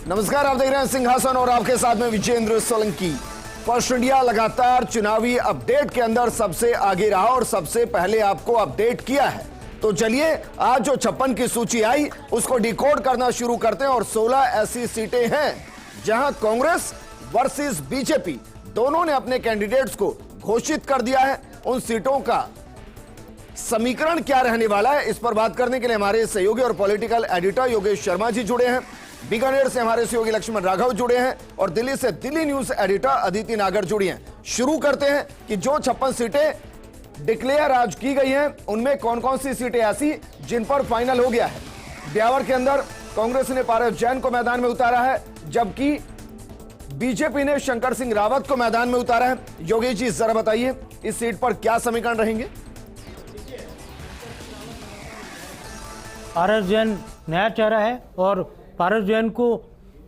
नमस्कार, आप देख रहे हैं सिंहासन और आपके साथ में विजेंद्र सोलंकी। फर्स्ट इंडिया लगातार चुनावी अपडेट के अंदर सबसे आगे रहा और सबसे पहले आपको अपडेट किया है। तो चलिए आज जो 56 की सूची आई उसको डिकोड करना शुरू करते हैं। और 16 ऐसी सीटें हैं जहां कांग्रेस वर्सेस बीजेपी दोनों ने अपने कैंडिडेट्स को घोषित कर दिया है। उन सीटों का समीकरण क्या रहने वाला है, इस पर बात करने के लिए हमारे सहयोगी और पॉलिटिकल एडिटर योगेश शर्मा जी जुड़े हैं। बीकानेर से हमारे सहयोगी लक्ष्मण राघव जुड़े हैं और दिल्ली से दिल्ली न्यूज एडिटर अदिति नागर जुड़ी हैं। शुरू करते हैं कि जो 56 सीटें डिक्लेयर आज की गई हैं उनमें कौन कौन सी सीटें ऐसी जिन पर फाइनल हो गया है। ब्यावर के अंदर कांग्रेस ने पारस जैन को मैदान में उतारा है, जबकि बीजेपी ने शंकर सिंह रावत को मैदान में उतारा है। योगेश जी जरा बताइए इस सीट पर क्या समीकरण रहेंगे। पारस जैन नया चेहरा है और पारस जैन को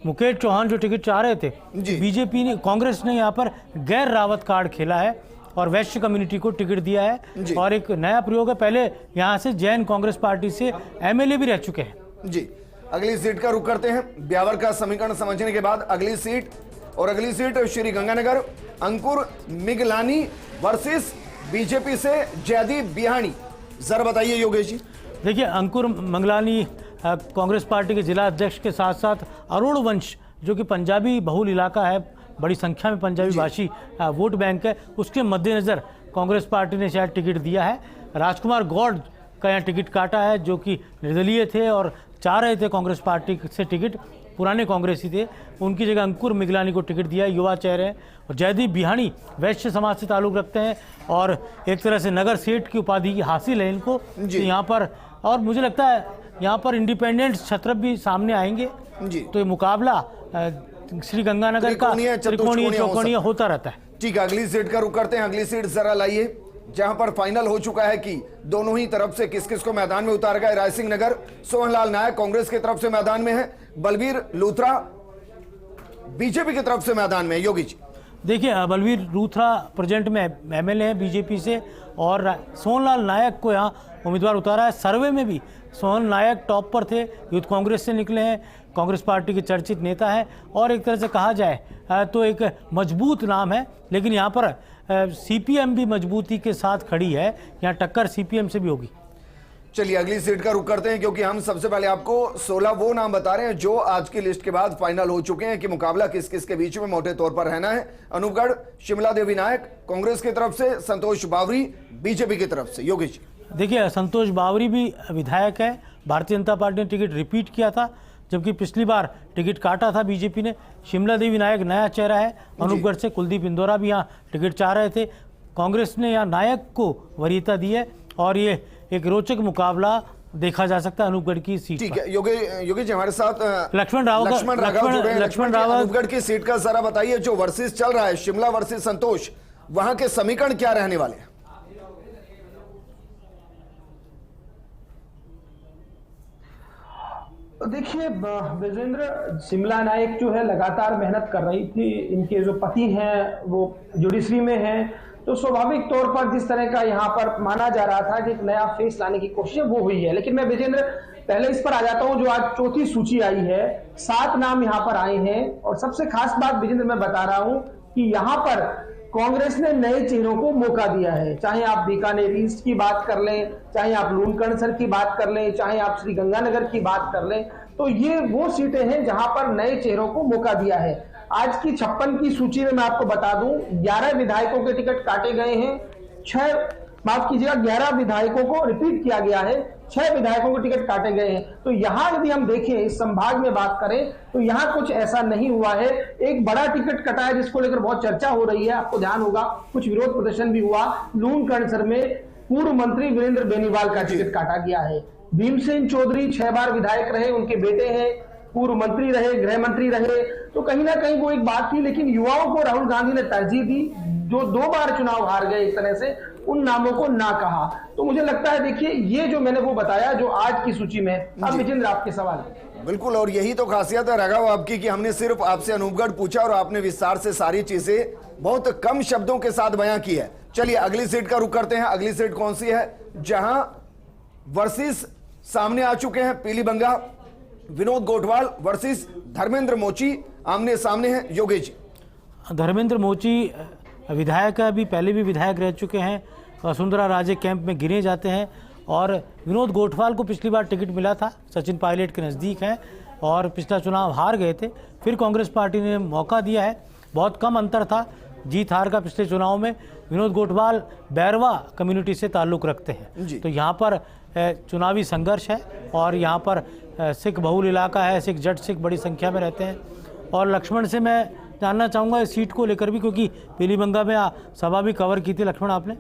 मुकेश चौहान जो टिकट चाह रहे थे, बीजेपी ने कांग्रेस ने यहाँ पर गैर रावत कार्ड खेला है और वैश्य कम्युनिटी को टिकट दिया है और एक नया प्रयोग है। पहले यहाँ से जैन कांग्रेस पार्टी से एमएलए भी रह चुके हैं। जी, अगली सीट का रुख करते हैं। ब्यावर का समीकरण समझने के बाद अगली सीट श्री गंगानगर अंकुर मिगलानी वर्सेस बीजेपी से जयदीप बिहानी। जरा बताइए योगेश जी। देखिए, अंकुर मंगलानी कांग्रेस पार्टी के जिला अध्यक्ष के साथ साथ अरुण वंश जो कि पंजाबी बहुल इलाका है, बड़ी संख्या में पंजाबी भाषी वोट बैंक है, उसके मद्देनज़र कांग्रेस पार्टी ने शायद टिकट दिया है। राजकुमार गौड़ का यहाँ टिकट काटा है जो कि निर्दलीय थे और चाह रहे थे कांग्रेस पार्टी से टिकट, पुराने कांग्रेसी थे, उनकी जगह अंकुर मिगलानी को टिकट दिया, युवा चेहरे हैं। और जयदीप बिहानी वैश्य समाज से ताल्लुक़ रखते हैं और एक तरह से नगर सेठ की उपाधि हासिल है इनको यहाँ पर। और मुझे लगता है यहाँ पर इंडिपेंडेंट छत्रप भी सामने आएंगे जी। तो ये मुकाबला श्री गंगानगर का त्रिकोणीय चौकोणीय होता रहता है। ठीक है, अगली सीट का रुख करते हैं। अगली सीट जरा लाइए जहां पर फाइनल हो चुका है कि दोनों ही तरफ से किस किस को मैदान में उतारा गया। रायसिंह नगर सोहनलाल नायक कांग्रेस की तरफ से मैदान में है, बलबीर लूथरा बीजेपी की तरफ से मैदान में है। योगी जी देखिए, बलबीर लूथरा प्रेजेंट में एमएलए है बीजेपी से और सोहनलाल नायक को यहाँ उम्मीदवार उतारा है। सर्वे में भी सोहन नायक टॉप पर थे, यूथ कांग्रेस से निकले हैं, कांग्रेस पार्टी के चर्चित नेता हैं और एक तरह से कहा जाए तो एक मजबूत नाम है। लेकिन यहाँ पर सीपीएम भी मजबूती के साथ खड़ी है, यहाँ टक्कर सीपीएम से भी होगी। चलिए अगली सीट का रुख करते हैं क्योंकि हम सबसे पहले आपको 16 वो नाम बता रहे हैं जो आज की लिस्ट के बाद फाइनल हो चुके हैं कि मुकाबला किस किस के बीच में मोटे तौर पर रहना है। अनूपगढ़ शिमला देवी नायक कांग्रेस की तरफ से, संतोष बावरी बीजेपी की तरफ से। योगेश जी देखिए, संतोष बावरी भी विधायक है, भारतीय जनता पार्टी ने टिकट रिपीट किया था जबकि पिछली बार टिकट काटा था बीजेपी ने। शिमला देवी नायक नया चेहरा है अनूपगढ़ से, कुलदीप इंदौरा भी यहाँ टिकट चाह रहे थे, कांग्रेस ने यहाँ नायक को वरीयता दी है और ये एक रोचक मुकाबला देखा जा सकता है अनूपगढ़ की सीट। ठीक है, योगेश जी हमारे साथ लक्ष्मण रावत अनूपगढ़ की सीट का जरा बताइए, जो वर्सेस चल रहा है शिमला वर्सेस संतोष, वहां के समीकरण क्या रहने वाले हैं। देखिए विजेंद्र, शिमला नायक जो है लगातार मेहनत कर रही थी, इनके जो पति हैं वो जुडिशरी में हैं, तो स्वाभाविक तौर पर जिस तरह का यहाँ पर माना जा रहा था कि एक नया फेस लाने की कोशिश वो हुई है। लेकिन मैं विजेंद्र पहले इस पर आ जाता हूँ, जो आज चौथी सूची आई है, 7 नाम यहाँ पर आए हैं और सबसे खास बात विजेंद्र मैं बता रहा हूँ कि यहाँ पर कांग्रेस ने नए चेहरों को मौका दिया है। चाहे आप बीकानेर ईस्ट की बात कर लें, चाहे आप लूणकरणसर की बात कर लें, चाहे आप श्री गंगानगर की बात कर लें, तो ये वो सीटें हैं जहां पर नए चेहरों को मौका दिया है। आज की 56 की सूची में मैं आपको बता दूं 11 विधायकों के टिकट काटे गए हैं, 11 विधायकों को रिपीट किया गया है, 6 विधायकों के टिकट काटे गए हैं। तो यहां यदि हम देखें इस संभाग में बात करें तो यहां कुछ ऐसा नहीं हुआ है। एक बड़ा टिकट कटा है जिसको लेकर बहुत चर्चा हो रही है, आपको ध्यान होगा कुछ विरोध प्रदर्शन भी हुआ। लूणकरणसर में पूर्व मंत्री वीरेंद्र बेनीवाल का टिकट काटा गया है। भीमसेन चौधरी 6 बार विधायक रहे, उनके बेटे हैं, पूर्व मंत्री रहे, गृह मंत्री रहे, तो कहीं ना कहीं वो एक बात थी। लेकिन युवाओं को राहुल गांधी ने तरजीह दी, जो 2 बार चुनाव हार गए एक तरह से, उन नामों को ना कहा। तो मुझे लगता है देखिए ये जो मैंने वो बताया जो आज की सूची में। अब विजेंद्र आपके सवाल। बिल्कुल, और यही तो खासियत है राघव आपकी कि हमने सिर्फ आपसे अनूपगढ़ पूछा और आपने विस्तार से सारी चीजें बहुत कम शब्दों के साथ बयां की है। चलिए अगली सीट का रुख करते हैं। अगली सीट कौन सी है जहां वर्सेस सामने आ चुके हैं? पीलीबंगा विनोद गोठवाल वर्सेस धर्मेंद्र मोची आमने सामने हैं। योगेश जी, धर्मेंद्र मोची विधायक अभी पहले भी विधायक रह चुके हैं, वसुंधरा राजे कैंप में गिने जाते हैं, और विनोद गोठवाल को पिछली बार टिकट मिला था, सचिन पायलट के नज़दीक हैं और पिछला चुनाव हार गए थे, फिर कांग्रेस पार्टी ने मौका दिया है, बहुत कम अंतर था जीत हार का पिछले चुनाव में। विनोद गोठवाल बैरवा कम्युनिटी से ताल्लुक़ रखते हैं, तो यहाँ पर चुनावी संघर्ष है और यहाँ पर सिख बहुल इलाका है, सिख जट सिख बड़ी संख्या में रहते हैं। और लक्ष्मण से मैं जानना चाहूँगा इस सीट को लेकर भी, क्योंकि पीलीबंगा में सभा भी कवर की थी लक्ष्मण आपने।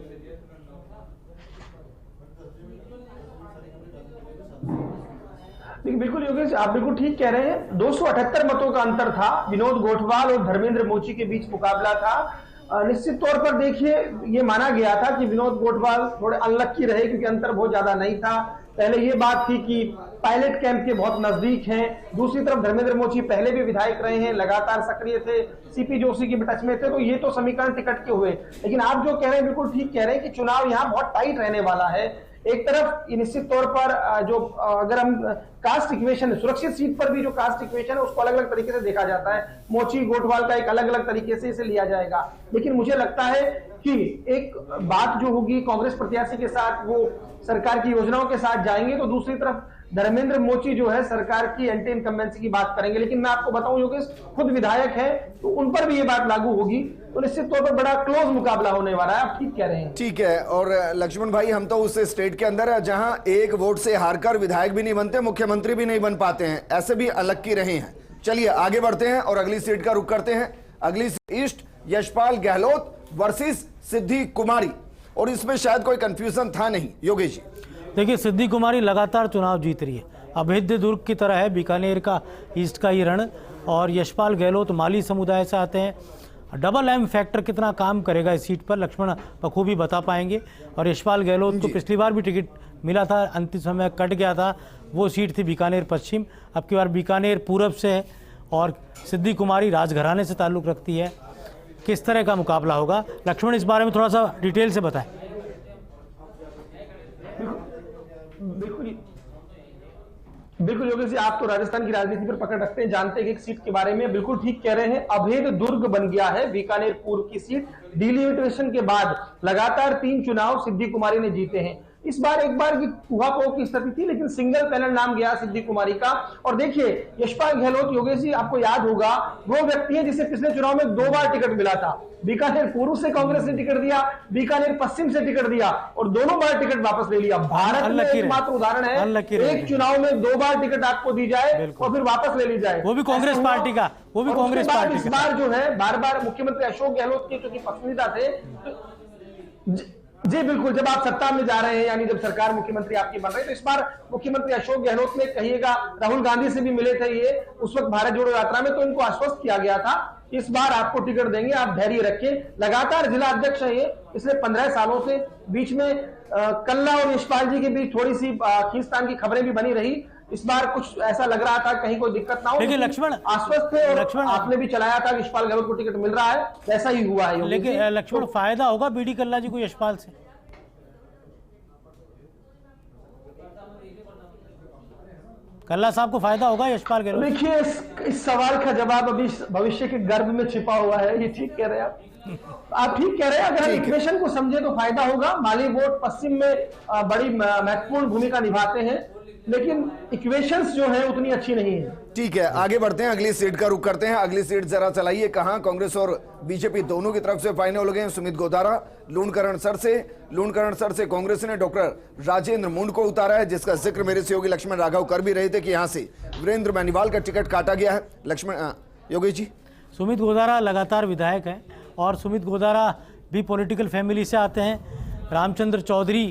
बिल्कुल योगेश, आप बिल्कुल ठीक कह रहे हैं। 278 मतों का अंतर था, विनोद गोठवाल और धर्मेंद्र मोची के बीच मुकाबला था। निश्चित तौर पर देखिए, ये माना गया था कि विनोद गोठवाल थोड़े अनलक्की रहे क्योंकि अंतर बहुत ज्यादा नहीं था। पहले ये बात थी कि पायलट कैंप के बहुत नजदीक हैं, दूसरी तरफ धर्मेंद्र मोची पहले भी विधायक रहे हैं, लगातार सक्रिय थे, सीपी जोशी के टच में थे, तो ये तो समीकरण टिकट के हुए। लेकिन आप जो कह रहे हैं बिल्कुल ठीक कह रहे हैं कि चुनाव यहाँ बहुत टाइट रहने वाला है। एक तरफ निश्चित तौर पर जो अगर हम कास्ट इक्वेशन, सुरक्षित सीट पर भी जो कास्ट इक्वेशन है उसको अलग अलग तरीके से देखा जाता है, मोची गोठवाल का एक अलग अलग तरीके से इसे लिया जाएगा। लेकिन मुझे लगता है कि एक बात जो होगी, कांग्रेस प्रत्याशी के साथ वो सरकार की योजनाओं के साथ जाएंगे, तो दूसरी तरफ धर्मेंद्र मोची जो है सरकार की एंटी इनकम्बेंसी की बात करेंगे। लेकिन मैं आपको बताऊं योगेश, खुद विधायक है तो उन पर भी ये बात लागू होगी, तो निश्चित तौर पर बड़ा क्लोज मुकाबला होने वाला है। आप ठीक कह रहे हैं। ठीक है। और लक्ष्मण भाई, हम तो उस स्टेट के अंदर है जहां एक वोट से हारकर विधायक भी नहीं बनते, मुख्यमंत्री भी नहीं बन पाते हैं, ऐसे भी अलग की रहे हैं। चलिए आगे बढ़ते हैं और अगली सीट का रुख करते हैं। अगली ईस्ट यशपाल गहलोत वर्सेस सिद्धि कुमारी, और इसमें शायद कोई कंफ्यूजन था नहीं। योगेश जी, देखिए सिद्धि कुमारी लगातार चुनाव जीत रही है, अभेद्य दुर्ग की तरह है बीकानेर का ईस्ट का ये रण, और यशपाल गहलोत माली समुदाय से आते हैं। डबल एम फैक्टर कितना काम करेगा इस सीट पर लक्ष्मण बखूबी बता पाएंगे। और यशपाल गहलोत को पिछली बार भी टिकट मिला था, अंतिम समय कट गया था, वो सीट थी बीकानेर पश्चिम, अब की बार बीकानेर पूरब से है। और सिद्धि कुमारी राजघराने से ताल्लुक़ रखती है। किस तरह का मुकाबला होगा लक्ष्मण, इस बारे में थोड़ा सा डिटेल से बताएं। बिल्कुल योगेश जी, आप तो राजस्थान की राजनीति पर पकड़ रखते हैं, जानते हैं कि एक सीट के बारे में। बिल्कुल ठीक कह रहे हैं, अभेद दुर्ग बन गया है बीकानेर पूर्व की सीट। डिलिमिटेशन के बाद लगातार 3 चुनाव सिद्धि कुमारी ने जीते हैं। इस बार एक बार की कुहापोह की स्थिति थी, लेकिन सिंगल पैनल नाम गया सिद्धि कुमारी का। और देखिए यशपाल गहलोत, योगेश जी आपको याद होगा, वो व्यक्ति है जिसे पिछले चुनाव में 2 बार टिकट मिला था। बीकानेर पूर्व से कांग्रेस ने टिकट दिया, बीकानेर पश्चिम से टिकट दिया, और दोनों बार टिकट वापस ले लिया। भारत में एकमात्र उदाहरण है एक चुनाव में 2 बार टिकट आपको दी जाए और फिर वापस ले ली जाए, वो भी कांग्रेस पार्टी का, वो भी कांग्रेस पार्टी। इस बार जो है बार बार मुख्यमंत्री अशोक गहलोत के चूंकि पसंदीदा थे, जी बिल्कुल, जब आप सत्ता में जा रहे हैं, यानी जब सरकार मुख्यमंत्री आपकी बन रही है, तो इस बार मुख्यमंत्री अशोक गहलोत ने, कहिएगा राहुल गांधी से भी मिले थे ये उस वक्त भारत जोड़ो यात्रा में, तो इनको आश्वस्त किया गया था इस बार आपको टिकट देंगे, आप धैर्य रखें। लगातार जिला अध्यक्ष है ये पिछले 15 सालों से। बीच में कल्ला और यशपाल जी के बीच थोड़ी सी खींचतान की खबरें भी बनी रही। इस बार कुछ ऐसा लग रहा था कहीं कोई दिक्कत ना हो, लेकिन लक्ष्मण आश्वस्त थे और आपने भी चलाया था कि यशपाल गहलोत को टिकट मिल रहा है, वैसा ही हुआ है। लेकिन लक्ष्मण फायदा होगा बीडी कल्ला जी को यशपाल से? कल्ला साहब को फायदा होगा यशपाल गहलोत? देखिए इस सवाल का जवाब अभी भविष्य के गर्भ में छिपा हुआ है। ये ठीक कह रहे हैं आप ठीक कह रहे हैं। अगर इक्वेशन को समझे तो फायदा होगा। माली वोट पश्चिम में बड़ी महत्वपूर्ण भूमिका निभाते हैं, लेकिन इक्वेशंस जो है उतनी अच्छी नहीं है। ठीक है, आगे बढ़ते हैं, अगली सीट का रुख करते हैं। अगली सीट जरा चलाइए, कहां कांग्रेस और बीजेपी दोनों की तरफ से फाइनल हो गए हैं। सुमित गोदारा लूणकरणसर से कांग्रेस ने डॉक्टर राजेंद्र मूंड को उतारा है, जिसका जिक्र मेरे सहयोगी लक्ष्मण राघव कर भी रहे थे कि यहां से वीरेंद्र बेनीवाल का टिकट काटा गया है। लक्ष्मण योगेश जी, सुमित गोदारा लगातार विधायक हैं और सुमित गोदारा भी पॉलिटिकल फैमिली से आते हैं। रामचंद्र चौधरी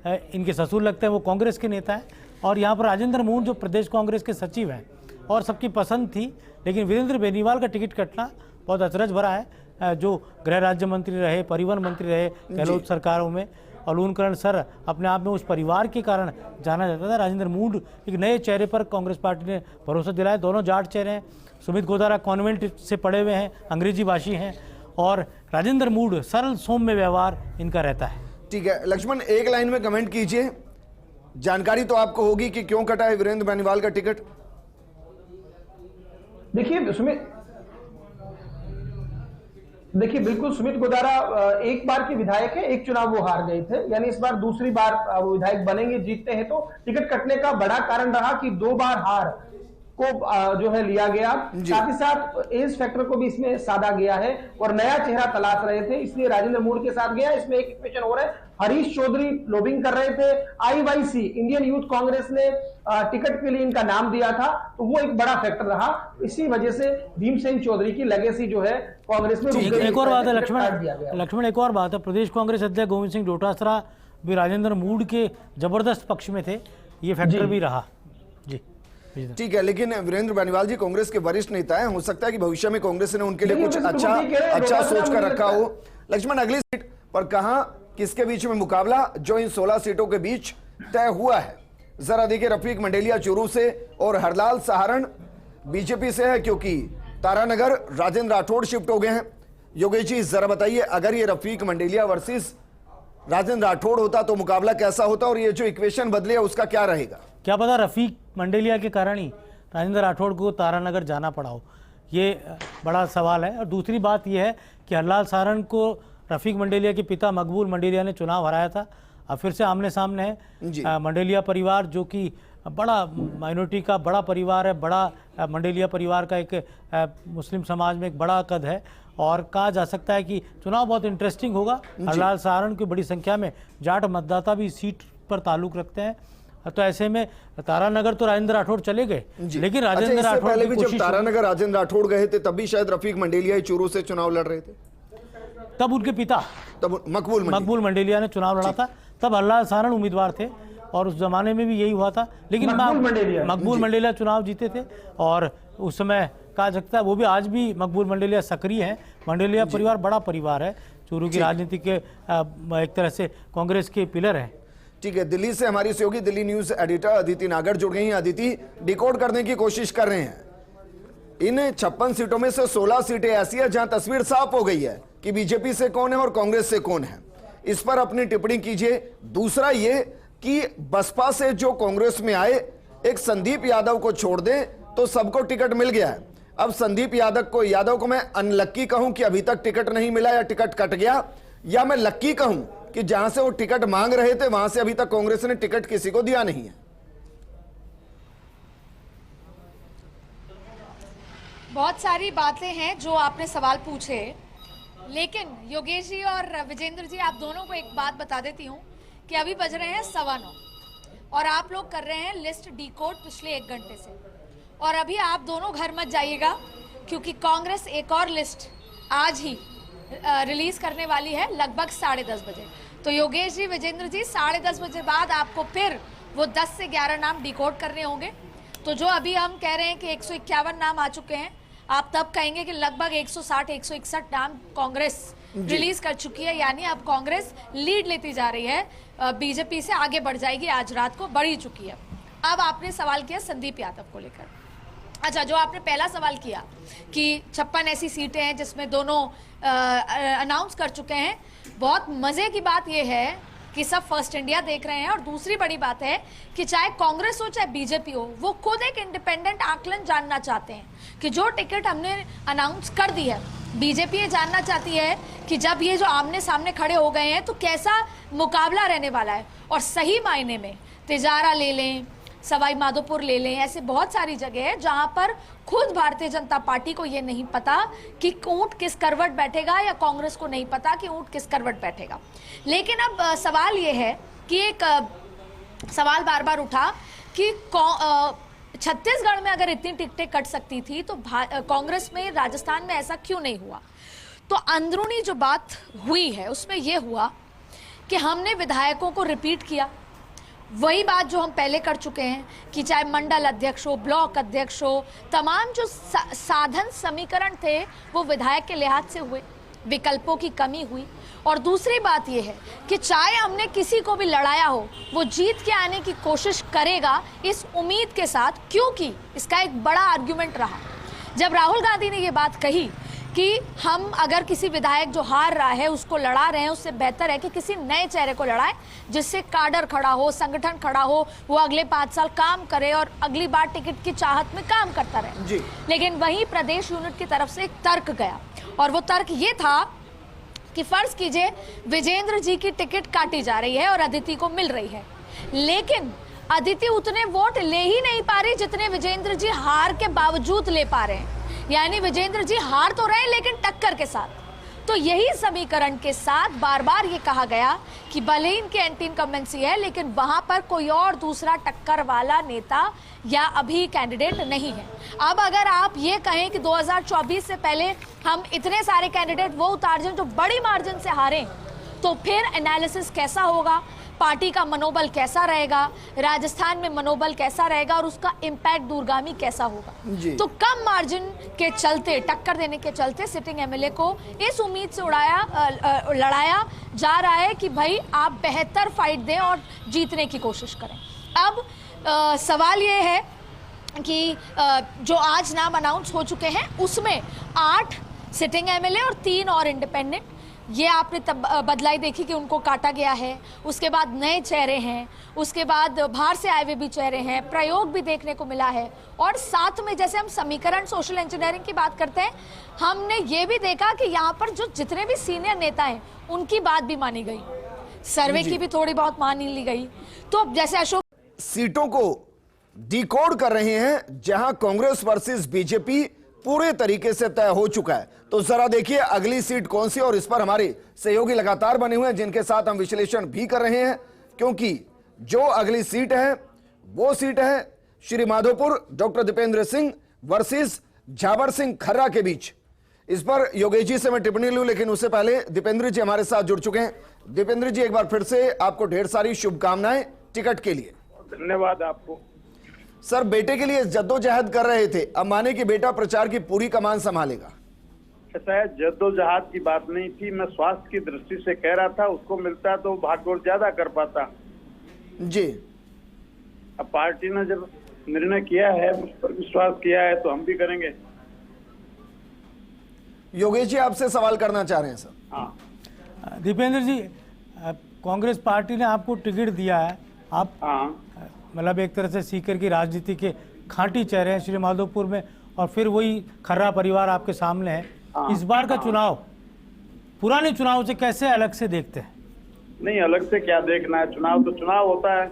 इनके ससुर लगते हैं, वो कांग्रेस के नेता हैं। और यहाँ पर राजेंद्र मूंड जो प्रदेश कांग्रेस के सचिव हैं और सबकी पसंद थी, लेकिन वीरेंद्र बेनीवाल का टिकट कटना बहुत अचरज भरा है। जो गृह राज्य मंत्री रहे, परिवहन मंत्री रहे गहलोत सरकारों में, और लूणकरण सर अपने आप में उस परिवार के कारण जाना जाता था। राजेंद्र मूंड एक नए चेहरे पर कांग्रेस पार्टी ने भरोसा दिलाया। दोनों जाट चेहरे हैं। सुमित गोदारा कॉन्वेंट से पढ़े हुए हैं, अंग्रेजी भाषी हैं, और राजेंद्र मूंड सरल सौम्य व्यवहार इनका रहता है। ठीक है लक्ष्मण, एक लाइन में कमेंट कीजिए, जानकारी तो आपको होगी कि क्यों कटा है वीरेंद्र बेनीवाल का टिकट? देखिए बिल्कुल सुमित गोदारा एक बार के विधायक है, एक चुनाव वो हार गए थे, यानी इस बार दूसरी बार वो विधायक बनेंगे, जीतते हैं तो टिकट कटने का बड़ा कारण रहा कि 2 बार हार को जो है लिया गया। साथ ही साथ एज फैक्टर को भी इसमें साधा गया है और नया चेहरा तलाश रहे थे, इसलिए राजेंद्र मूड के साथ गया। इसमें एक इक्वेशन हो रहा है, हरीश चौधरी लॉबिंग कर रहे थे, आईवाईसी इंडियन यूथ कांग्रेस ने टिकट के लिए इनका नाम दिया था, तो वो एक बड़ा फैक्टर रहा। इसी वजह से भीमसेन चौधरी की लेगेसी जो है कांग्रेस में एक और बात है लक्ष्मण, एक और बात है, प्रदेश कांग्रेस अध्यक्ष गोविंद सिंह डोटासरा भी राजेंद्र मूड के जबरदस्त पक्ष में थे, ये फैक्टर भी रहा। जी ठीक है, लेकिन वीरेंद्र बेनीवाल जी कांग्रेस के वरिष्ठ नेता हैं, हो सकता है कि भविष्य में कांग्रेस ने उनके लिए कुछ अच्छा सोच कर रखा हो। लक्ष्मण, अगली सीट पर कहां किसके बीच में मुकाबला जो इन 16 सीटों के बीच तय हुआ है? जरा देखिए, रफीक मंडेलिया चूरू से और हरलाल सहारण बीजेपी से है, क्योंकि तारानगर राजेंद्र राठौड़ शिफ्ट हो गए हैं। योगेश जी जरा बताइए, अगर ये रफीक मंडेलिया वर्सेस राजेंद्र राठौड़ होता तो मुकाबला कैसा होता, और ये जो इक्वेशन बदले उसका क्या रहेगा? क्या पता रफीक मंडेलिया के कारण ही राजेंद्र राठौड़ को तारानगर जाना पड़ा हो, ये बड़ा सवाल है। और दूसरी बात यह है कि हरलाल सहारण को रफीक मंडेलिया के पिता मकबूल मंडेलिया ने चुनाव हराया था, अब फिर से आमने सामने है। मंडेलिया परिवार जो कि बड़ा माइनॉरिटी का बड़ा परिवार है, बड़ा मंडेलिया परिवार का एक मुस्लिम समाज में एक बड़ा कद है, और कहा जा सकता है कि चुनाव बहुत इंटरेस्टिंग होगा। हरलाल सहारण की बड़ी संख्या में जाट मतदाता भी इस सीट पर ताल्लुक रखते हैं, तो ऐसे में तारानगर तो राजेंद्र राठौड़ चले गए, लेकिन राजेंद्र राठौड़ पहले भी जब तारानगर राजेंद्र राठौड़ गए थे तब भी शायद रफीक मंडेलिया चूरू से चुनाव लड़ रहे थे, तब उनके पिता तब मकबूल मंडेलिया ने चुनाव लड़ा था, तब हरलाल सहारण उम्मीदवार थे और उस जमाने में भी यही हुआ था। लेकिन मकबूल मंडेलिया चुनाव जीते थे और उस समय कहा सकता है वो भी आज भी मकबूल मंडेलिया सक्रिय है। मंडेलिया परिवार बड़ा परिवार है, चूरू की राजनीति के एक तरह से कांग्रेस के पिलर है। ठीक है, दिल्ली से हमारी सहयोगी दिल्ली न्यूज एडिटर अदिति नागर जुड़ गई हैं। अदिति, डिकोड करने की कोशिश कर रहे हैं, इन 56 सीटों में से 16 सीटें ऐसी है जहां तस्वीर साफ हो गई है कि बीजेपी से कौन है और कांग्रेस से कौन है, इस पर अपनी टिप्पणी कीजिए। दूसरा ये कि बसपा से जो कांग्रेस में आए, एक संदीप यादव को छोड़ दें तो सबको टिकट मिल गया है। अब संदीप यादव को मैं अनलक्की कहूं कि अभी तक टिकट नहीं मिला या टिकट कट गया, या मैं लक्की कहूं कि जहां से वो टिकट मांग रहे थे वहां से अभी तक कांग्रेस ने टिकट किसी को दिया नहीं है। बहुत सारी बातें हैं जो आपने सवाल पूछे, लेकिन योगेश जी और विजेंद्र जी, आप दोनों को एक बात बता देती हूँ कि अभी बज रहे हैं 9:15 और आप लोग कर रहे हैं लिस्ट डिकोड पिछले 1 घंटे से, और अभी आप दोनों घर मत जाइएगा क्योंकि कांग्रेस एक और लिस्ट आज ही रिलीज करने वाली है लगभग 10:30 बजे। तो योगेश जी, विजेंद्र जी, 10:30 बजे बाद आपको फिर वो 10 से 11 नाम डिकोड करने होंगे। तो जो अभी हम कह रहे हैं कि 151 नाम आ चुके हैं, आप तब कहेंगे कि लगभग 160-161 नाम कांग्रेस रिलीज कर चुकी है, यानी अब कांग्रेस लीड लेती जा रही है, बीजेपी से आगे बढ़ जाएगी, आज रात को बढ़ ही चुकी है। अब आपने सवाल किया संदीप यादव को लेकर। अच्छा, जो आपने पहला सवाल किया कि 56 ऐसी सीटें हैं जिसमें दोनों अनाउंस कर चुके हैं, बहुत मजे की बात यह है कि सब फर्स्ट इंडिया देख रहे हैं, और दूसरी बड़ी बात है कि चाहे कांग्रेस हो चाहे बीजेपी हो, वो खुद एक इंडिपेंडेंट आकलन जानना चाहते हैं कि जो टिकट हमने अनाउंस कर दी है, बीजेपी ये जानना चाहती है कि जब ये जो आमने सामने खड़े हो गए हैं तो कैसा मुकाबला रहने वाला है। और सही मायने में तिजारा ले लें, सवाई माधोपुर ले लें, ऐसे बहुत सारी जगह है जहां पर खुद भारतीय जनता पार्टी को ये नहीं पता कि ऊंट किस करवट बैठेगा, या कांग्रेस को नहीं पता कि ऊंट किस करवट बैठेगा। लेकिन अब सवाल ये है कि एक सवाल बार बार उठा कि छत्तीसगढ़ में अगर इतनी टिकटें कट सकती थी तो कांग्रेस में राजस्थान में ऐसा क्यों नहीं हुआ। तो अंदरूनी जो बात हुई है उसमें यह हुआ कि हमने विधायकों को रिपीट किया, वही बात जो हम पहले कर चुके हैं कि चाहे मंडल अध्यक्ष हो, ब्लॉक अध्यक्ष हो, तमाम जो साधन समीकरण थे वो विधायक के लिहाज से हुए, विकल्पों की कमी हुई। और दूसरी बात यह है कि चाहे हमने किसी को भी लड़ाया हो, वो जीत के आने की कोशिश करेगा इस उम्मीद के साथ, क्योंकि इसका एक बड़ा आर्ग्यूमेंट रहा जब राहुल गांधी ने ये बात कही कि हम अगर किसी विधायक जो हार रहा है उसको लड़ा रहे हैं, उससे बेहतर है कि किसी नए चेहरे को लड़ाए जिससे काडर खड़ा हो, संगठन खड़ा हो, वो अगले 5 साल काम करे और अगली बार टिकट की चाहत में काम करता रहे जी। लेकिन वहीं प्रदेश यूनिट की तरफ से एक तर्क गया और वो तर्क ये था कि फर्ज कीजिए विजेंद्र जी की टिकट काटी जा रही है और अदिति को मिल रही है, लेकिन अदिति उतने वोट ले ही नहीं पा रही जितने विजेंद्र जी हार के बावजूद ले पा रहे हैं। यानी विजेंद्र जी हार तो रहे लेकिन टक्कर के साथ। तो यही समीकरण के साथ बार बार ये कहा गया कि भले ही इनके एंटी इनकम्बेंसी है लेकिन वहां पर कोई और दूसरा टक्कर वाला नेता या अभी कैंडिडेट नहीं है। अब अगर आप ये कहें कि 2024 से पहले हम इतने सारे कैंडिडेट वो उतार दें जो बड़ी मार्जिन से हारें, तो फिर एनालिसिस कैसा होगा, पार्टी का मनोबल कैसा रहेगा, राजस्थान में मनोबल कैसा रहेगा और उसका इम्पैक्ट दूरगामी कैसा होगा। तो कम मार्जिन के चलते, टक्कर देने के चलते सिटिंग एमएलए को इस उम्मीद से लड़ाया जा रहा है कि भाई आप बेहतर फाइट दें और जीतने की कोशिश करें। अब सवाल ये है कि जो आज नाम अनाउंस हो चुके हैं उसमें 8 सिटिंग एमएलए और 3 और इंडिपेंडेंट, ये आपने तब बदलाई देखी कि उनको काटा गया है। उसके बाद नए चेहरे हैं, उसके बाद बाहर से आए हुए भी चेहरे हैं, प्रयोग भी देखने को मिला है और साथ में जैसे हम समीकरण सोशल इंजीनियरिंग की बात करते हैं, हमने ये भी देखा कि यहाँ पर जो जितने भी सीनियर नेता हैं उनकी बात भी मानी गई, सर्वे की भी थोड़ी बहुत मान ली गई। तो जैसे अशोक सीटों को डिकोड कर रहे हैं जहां कांग्रेस वर्सेस बीजेपी पूरे तरीके से तय हो चुका है। तो जरा देखिए अगली सीट कौन सी, और इस पर हमारे सहयोगी लगातार बने हुए हैं जिनके साथ हम विश्लेषण भी कर रहे हैं, क्योंकि जो अगली सीट है वो सीट है श्री माधोपुर डॉक्टर दीपेंद्र सिंह वर्सेस झाबर सिंह खर्रा के बीच। इस पर योगेश जी से मैं टिप्पणी लूं, लेकिन उससे पहले दीपेंद्र जी हमारे साथ जुड़ चुके हैं। दीपेंद्र जी, एक बार फिर से आपको ढेर सारी शुभकामनाएं टिकट के लिए। धन्यवाद आपको। सर, बेटे के लिए जद्दोजहद कर रहे थे, अब माने कि बेटा प्रचार की पूरी कमान संभालेगा। शायद जद्दोजहद की बात नहीं थी, मैं स्वास्थ्य की दृष्टि से कह रहा था, उसको मिलता तो भागदौड़ ज्यादा कर पाता जी। अब पार्टी ने जब निर्णय किया है, उस पर विश्वास किया है, तो हम भी करेंगे। योगेश जी आपसे सवाल करना चाह रहे हैं सर। हाँ दीपेंद्र जी, कांग्रेस पार्टी ने आपको टिकट दिया है, आप हाँ मतलब एक तरह से सीकर की राजनीति के खांटी चेहरे हैं श्री माधोपुर में, और फिर वही खर्रा परिवार आपके सामने है। इस बार का चुनाव पुराने चुनाव से कैसे अलग से देखते हैं? नहीं, अलग से क्या देखना है, चुनाव तो चुनाव होता है।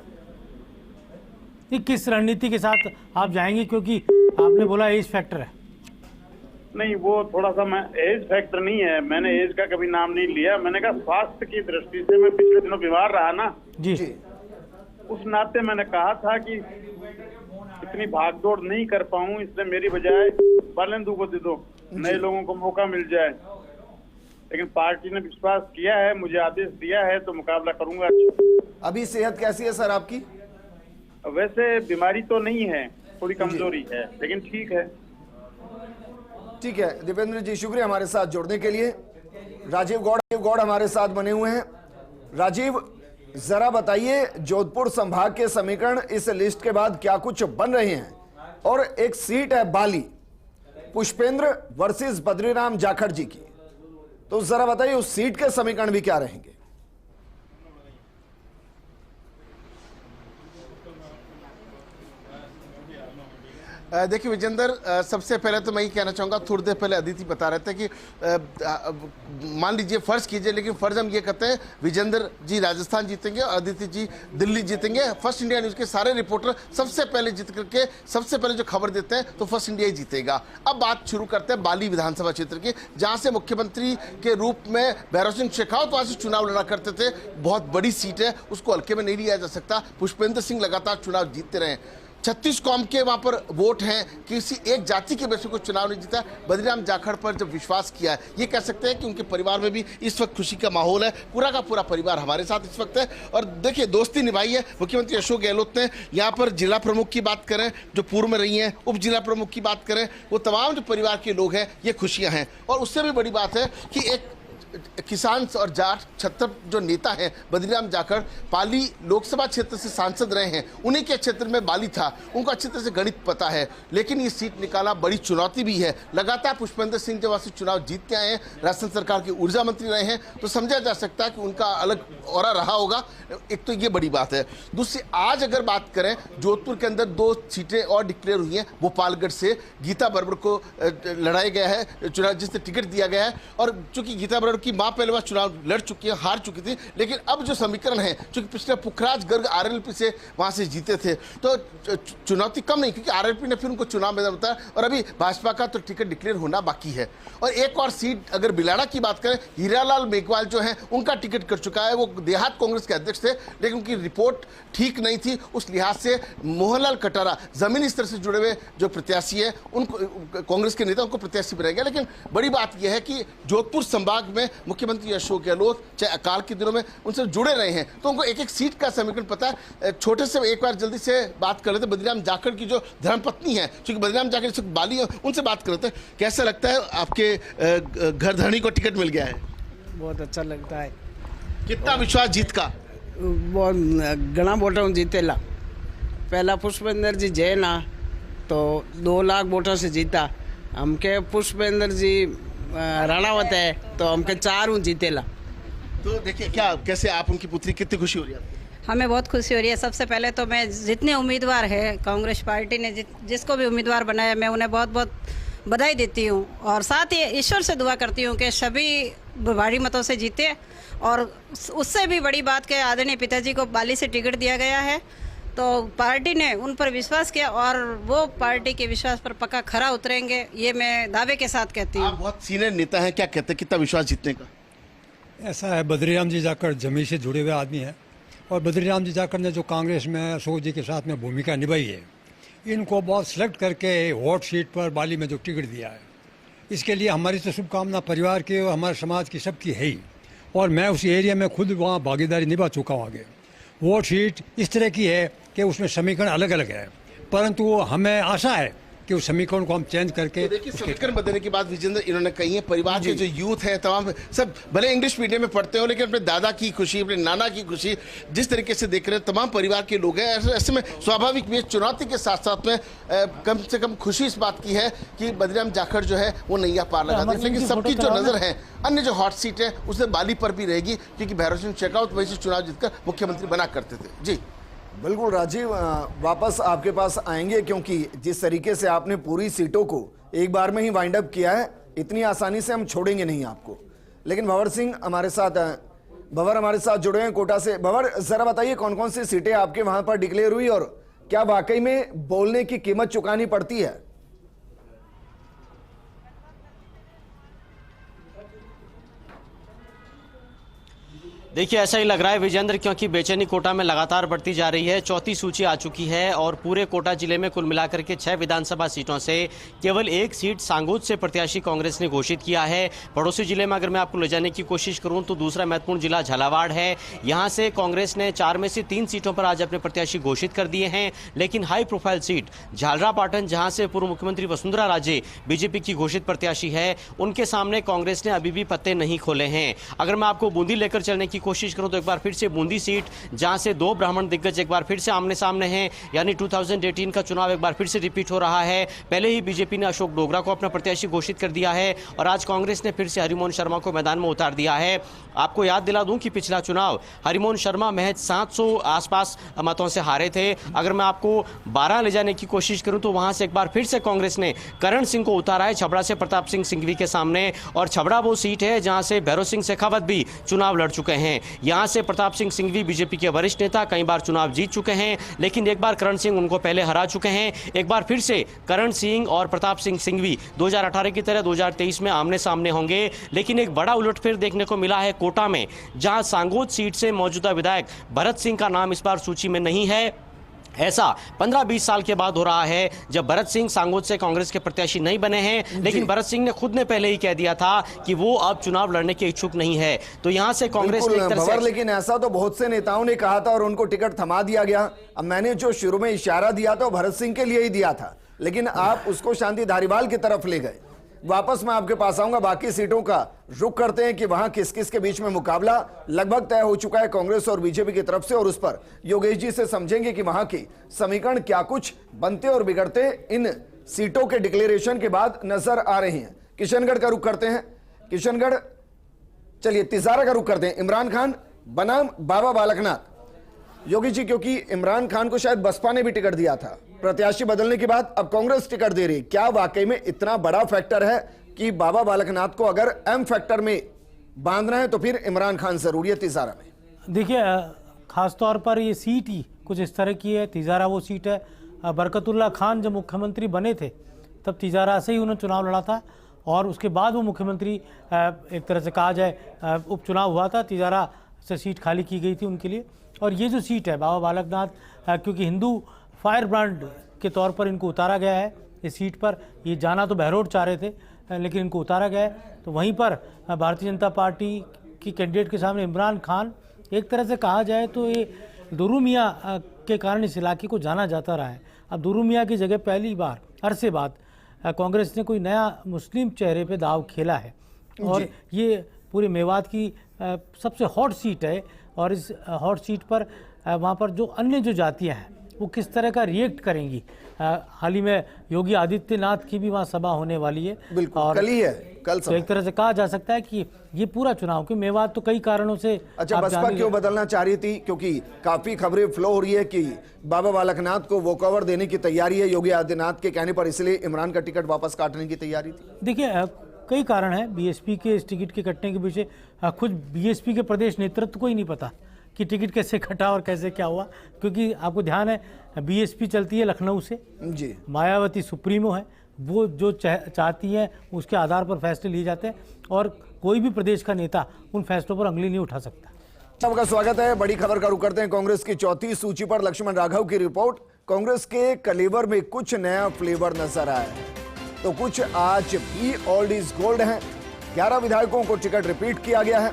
किस रणनीति के साथ आप जाएंगे, क्योंकि आपने बोला एज फैक्टर है? नहीं, वो थोड़ा सा मैं एज फैक्टर नहीं है, मैंने एज का कभी नाम नहीं लिया। मैंने कहा स्वास्थ्य की दृष्टि से, मैं पिछले दिनों बीमार रहा ना जी, उस नाते मैंने कहा था कि इतनी भागदौड़ नहीं कर पाऊं, इसलिए मेरी बजाय बालेंदु को दे दो, नए लोगों को मौका मिल जाए। लेकिन पार्टी ने विश्वास किया है, मुझे आदेश दिया है, तो मुकाबला करूंगा। अभी सेहत कैसी है सर आपकी? वैसे बीमारी तो नहीं है, थोड़ी कमजोरी है, लेकिन ठीक है। ठीक है दीपेंद्र जी, शुक्रिया हमारे साथ जुड़ने के लिए। राजीव गौड़ हमारे साथ बने हुए हैं। राजीव, जरा बताइए जोधपुर संभाग के समीकरण इस लिस्ट के बाद क्या कुछ बन रहे हैं, और एक सीट है बाली, पुष्पेंद्र वर्सेस बद्रीराम जाखड़ जी की, तो जरा बताइए उस सीट के समीकरण भी क्या रहेंगे? देखिए विजेंद्र, सबसे पहले तो मैं ये कहना चाहूँगा, थोड़ी देर पहले अदिति बता रहे थे कि मान लीजिए फर्ज कीजिए, लेकिन फर्ज हम ये कहते हैं विजेंद्र जी राजस्थान जीतेंगे और अदिति जी दिल्ली जीतेंगे। फर्स्ट इंडिया न्यूज़ के सारे रिपोर्टर सबसे पहले जीत करके सबसे पहले जो खबर देते हैं तो फर्स्ट इंडिया ही जीतेगा। अब बात शुरू करते हैं बाली विधानसभा क्षेत्र की, जहाँ से मुख्यमंत्री के रूप में भैरव सिंह शेखावत वहाँ से चुनाव लड़ा करते थे। बहुत बड़ी सीट है, उसको हल्के में नहीं लिया जा सकता। पुष्पेंद्र सिंह लगातार चुनाव जीतते रहे, 36 कौम के वहां पर वोट हैं, किसी एक जाति के बेसिस को चुनाव नहीं जीता। बद्रीराम जाखड़ पर जब विश्वास किया है, ये कह सकते हैं कि उनके परिवार में भी इस वक्त खुशी का माहौल है। पूरा का पूरा परिवार हमारे साथ इस वक्त है, और देखिए दोस्ती निभाई है मुख्यमंत्री अशोक गहलोत ने। यहाँ पर जिला प्रमुख की बात करें जो पूर्व में रही हैं, उप जिला प्रमुख की बात करें, वो तमाम जो परिवार के लोग हैं, ये खुशियाँ हैं। और उससे भी बड़ी बात है कि एक किसान और जाट छत्र जो नेता हैं बद्रीराम जाखड़ पाली लोकसभा क्षेत्र से सांसद रहे हैं, उन्हीं के क्षेत्र में बाली था, उनको अच्छी तरह से गणित पता है। लेकिन ये सीट निकालना बड़ी चुनौती भी है। लगातार पुष्पेंद्र सिंह जब वहाँ से चुनाव जीत के आए हैं, राजस्थान सरकार के ऊर्जा मंत्री रहे हैं, तो समझा जा सकता है कि उनका अलग ऑरा रहा होगा। एक तो ये बड़ी बात है। दूसरी, आज अगर बात करें, जोधपुर के अंदर 2 सीटें और डिक्लेयर हुई हैं। भोपालगढ़ से गीता बर्बर को लड़ाया गया है चुनाव, जिससे टिकट दिया गया है। और चूंकि गीता बर्बर की मां पहले बार चुनाव लड़ चुकी है, हार चुकी थी, लेकिन अब जो समीकरण है, चूंकि पिछले पुखराज गर्ग आरएलपी से वहां से जीते थे, तो चुनौती कम नहीं, क्योंकि आरएलपी ने फिर उनको चुनाव मैदान बताया। और अभी भाजपा का तो टिकट डिक्लेयर होना बाकी है। और एक और सीट अगर बिलाड़ा की बात करें, हीरालाल मेघवाल जो है उनका टिकट कट चुका है। वो देहात कांग्रेस के अध्यक्ष थे, लेकिन उनकी रिपोर्ट ठीक नहीं थी। उस लिहाज से मोहनलाल कटारा जमीनी स्तर से जुड़े हुए जो प्रत्याशी है, उनको कांग्रेस के नेता उनको प्रत्याशी बनाया गया। लेकिन बड़ी बात यह है कि जोधपुर संभाग में मुख्यमंत्री अशोक गहलोत चाहे अकाल के दिनों में उनसे जुड़े रहे हैं, तो उनको एक एक सीट का समीकरण पता है। छोटे से एक बार जल्दी से बात कर लेते बद्रीराम जाखड़ की जो धर्मपत्नी है, क्योंकि बद्रीराम जाखड़ बाली है, उनसे बात करते हैं। कैसा लगता है आपके घर धनी को टिकट मिल गया है? बहुत अच्छा लगता है। कितना विश्वास जीत का? बहुत घना वोटों जीतेला। पहला पुष्पेंद्र जी जय ना तो 2 लाख वोटों से जीता। हमके पुष्पेंद्र जी राणावत है तो हमके 4 जीतेला। तो देखिए, क्या कैसे आप उनकी पुत्री, कितनी खुशी हो रही है? हमें बहुत खुशी हो रही है। सबसे पहले तो मैं जितने उम्मीदवार है, कांग्रेस पार्टी ने जिसको भी उम्मीदवार बनाया, मैं उन्हें बहुत बहुत बधाई देती हूँ। और साथ ही ईश्वर से दुआ करती हूँ कि सभी भारी मतों से जीते। और उससे भी बड़ी बात कि आदरणीय पिताजी को बाली से टिकट दिया गया है, तो पार्टी ने उन पर विश्वास किया और वो पार्टी के विश्वास पर पक्का खरा उतरेंगे, ये मैं दावे के साथ कहती हूँ। आप बहुत सीनियर नेता हैं, क्या कहते हैं, कितना विश्वास जीतने का? ऐसा है, बद्रीराम जी जाखड़ जमीन से जुड़े हुए आदमी हैं और बद्रीराम जी जाखड़ ने जो कांग्रेस में अशोक जी के साथ में भूमिका निभाई है, इनको बहुत सिलेक्ट करके हॉट सीट पर बाली में जो टिकट दिया है, इसके लिए हमारी तो शुभकामना परिवार के और हमारे समाज की सबकी है ही। और मैं उस एरिया में खुद वहाँ भागीदारी निभा चुका हूँ। आगे वोट सीट इस तरह की है कि उसमें समीकरण अलग अलग है, परंतु हमें आशा है कि उस समीकरण को हम चेंज करके। तो देखिए, समीकरण बदलने की बात विजेंद्र इन्होंने कही है। परिवार के जो यूथ हैं तमाम, सब भले इंग्लिश मीडियम में पढ़ते हो, लेकिन अपने दादा की खुशी, अपने नाना की खुशी जिस तरीके से देख रहे हैं, तमाम परिवार के लोग हैं। ऐसे में स्वाभाविक भी चुनौती के साथ साथ में कम से कम खुशी इस बात की है कि बद्रीराम जाखड़ जो है वो नैया पार लगा दें। लेकिन सबकी जो नजर है अन्य जो हॉट सीट है उससे बाली पर भी रहेगी, क्योंकि भैरव सिंह शेखावत वही से चुनाव जीतकर मुख्यमंत्री बना करते थे। जी बिल्कुल राजीव, वापस आपके पास आएंगे, क्योंकि जिस तरीके से आपने पूरी सीटों को एक बार में ही वाइंड अप किया है, इतनी आसानी से हम छोड़ेंगे नहीं आपको। लेकिन भंवर सिंह हमारे साथ जुड़े हैं कोटा से। भंवर, जरा बताइए कौन कौन सी सीटें आपके वहां पर डिक्लेयर हुई और क्या वाकई में बोलने की कीमत चुकानी पड़ती है? देखिए, ऐसा ही लग रहा है विजेंद्र, क्योंकि बेचैनी कोटा में लगातार बढ़ती जा रही है। चौथी सूची आ चुकी है और पूरे कोटा जिले में कुल मिलाकर के 6 विधानसभा सीटों से केवल 1 सीट सांगोद से प्रत्याशी कांग्रेस ने घोषित किया है। पड़ोसी जिले में अगर मैं आपको ले जाने की कोशिश करूं तो दूसरा महत्वपूर्ण जिला झालावाड़ है। यहां से कांग्रेस ने 4 में से 3 सीटों पर आज अपने प्रत्याशी घोषित कर दिए हैं। लेकिन हाई प्रोफाइल सीट झालरापाटन, जहां से पूर्व मुख्यमंत्री वसुंधरा राजे बीजेपी की घोषित प्रत्याशी है, उनके सामने कांग्रेस ने अभी भी पत्ते नहीं खोले हैं। अगर मैं आपको बूंदी लेकर चलने की कोशिश करूं तो एक बार फिर से बूंदी सीट, जहां से 2 ब्राह्मण दिग्गज एक बार फिर से आमने सामने हैं, यानी 2018 का चुनाव एक बार फिर से रिपीट हो रहा है। पहले ही बीजेपी ने अशोक डोगरा को अपना प्रत्याशी घोषित कर दिया है और आज कांग्रेस ने फिर से हरिमोहन शर्मा को मैदान में उतार दिया है। आपको याद दिला दूं कि पिछला चुनाव हरिमोहन शर्मा महज 700 आसपास मतों से हारे थे। अगर मैं आपको 12 ले जाने की कोशिश करूं तो वहां से एक बार फिर से कांग्रेस ने करण सिंह को उतारा है छबड़ा से प्रताप सिंह सिंघवी के सामने। और छबड़ा वो सीट है जहां से भैरव सिंह शेखावत भी चुनाव लड़ चुके हैं। यहां से प्रताप सिंह सिंघवी बीजेपी के वरिष्ठ नेता कई बार चुनाव जीत चुके हैं, लेकिन एक बार करण सिंह उनको पहले हरा चुके हैं। एक बार फिर से करण सिंह और प्रताप सिंह सिंघवी 2018 की तरह 2023 में आमने सामने होंगे। लेकिन एक बड़ा उलटफेर देखने को मिला है कोटा में, जहां सांगोद सीट से मौजूदा विधायक भरत सिंह का नाम इस बार सूची में नहीं है। ऐसा 15-20 साल के बाद हो रहा है जब भरत सिंह सांगोद से कांग्रेस के प्रत्याशी नहीं बने हैं। लेकिन भरत सिंह ने खुद ने पहले ही कह दिया था कि वो अब चुनाव लड़ने के इच्छुक नहीं है। तो यहां से कांग्रेस ने एक तरह से, लेकिन ऐसा तो बहुत से नेताओं ने कहा था और उनको टिकट थमा दिया गया। अब मैंने जो शुरू में इशारा दिया था वो भरत सिंह के लिए ही दिया था, लेकिन आप उसको शांति धारीवाल की तरफ ले गए। वापस मैं आपके पास आऊंगा। बाकी सीटों का रुख करते हैं कि वहां किस किस के बीच में मुकाबला लगभग तय हो चुका है कांग्रेस और बीजेपी की तरफ से, और उस पर योगेश जी से समझेंगे कि वहां की समीकरण क्या कुछ बनते और बिगड़ते इन सीटों के डिक्लेरेशन के बाद नजर आ रही हैं। किशनगढ़ का रुख करते हैं। किशनगढ़, चलिए तिजारा का रुख करते हैं। इमरान खान बनाम बाबा बालकनाथ। योगी जी, क्योंकि इमरान खान को शायद बसपा ने भी टिकट दिया था, प्रत्याशी बदलने के बाद अब कांग्रेस टिकट दे रही, क्या वाकई में इतना बड़ा फैक्टर है कि बाबा बालकनाथ को अगर एम फैक्टर में बांधना है तो फिर इमरान खान जरूरी है तिजारा में? देखिए, खासतौर पर ये सीट ही कुछ इस तरह की है। तिजारा वो सीट है, बरकतुल्ला खान जब मुख्यमंत्री बने थे तब तिजारा से ही उन्होंने चुनाव लड़ा था, और उसके बाद वो मुख्यमंत्री एक तरह से कहा जाए उपचुनाव हुआ था, तिजारा से सीट खाली की गई थी उनके लिए। और ये जो सीट है बाबा बालकनाथ, क्योंकि हिंदू फायर ब्रांड के तौर पर इनको उतारा गया है इस सीट पर, ये जाना तो बहरोड चाह रहे थे लेकिन इनको उतारा गया है, तो वहीं पर भारतीय जनता पार्टी की कैंडिडेट के सामने इमरान खान, एक तरह से कहा जाए तो ये दुरू मियाँ के कारण इस इलाके को जाना जाता रहा है। अब दुरू मियाँ की जगह पहली बार अरसे बाद कांग्रेस ने कोई नया मुस्लिम चेहरे पे दाव खेला है, और ये पूरे मेवात की सबसे हॉट सीट है, और इस हॉट सीट पर वहाँ पर जो अन्य जो जातियाँ हैं वो किस तरह का रिएक्ट करेंगी। हाल ही में योगी आदित्यनाथ की भी वहाँ सभा होने वाली है, बिल्कुल, और कल ही है, कल तो एक तरह से कहा जा सकता है कि ये पूरा चुनाव कि मेवात तो कई कारणों से। अच्छा, बसपा क्यों बदलना चाह रही थी? क्योंकि काफी खबरें फ्लो हो रही है कि बाबा बालकनाथ को वॉक ओवर देने की तैयारी है योगी आदित्यनाथ के कहने पर, इसलिए इमरान का टिकट वापस काटने की तैयारी थी। देखिए, कई कारण हैं बीएसपी के इस टिकट के कटने के पीछे। खुद बीएसपी के प्रदेश नेतृत्व को ही नहीं पता कि टिकट कैसे कटा और कैसे क्या हुआ, क्योंकि आपको ध्यान है बीएसपी चलती है लखनऊ से जी, मायावती सुप्रीमो है, वो जो चाहती है उसके आधार पर फैसले लिए जाते हैं, और कोई भी प्रदेश का नेता उन फैसलों पर उंगली नहीं उठा सकता। सबका स्वागत है। बड़ी खबर का रुख करते हैं। कांग्रेस की चौथी सूची पर लक्ष्मण राघव की रिपोर्ट। कांग्रेस के कलेवर में कुछ नया फ्लेवर नजर आया है, तो कुछ आज भी ओल्ड इज गोल्ड है। 11 विधायकों को टिकट रिपीट किया गया है,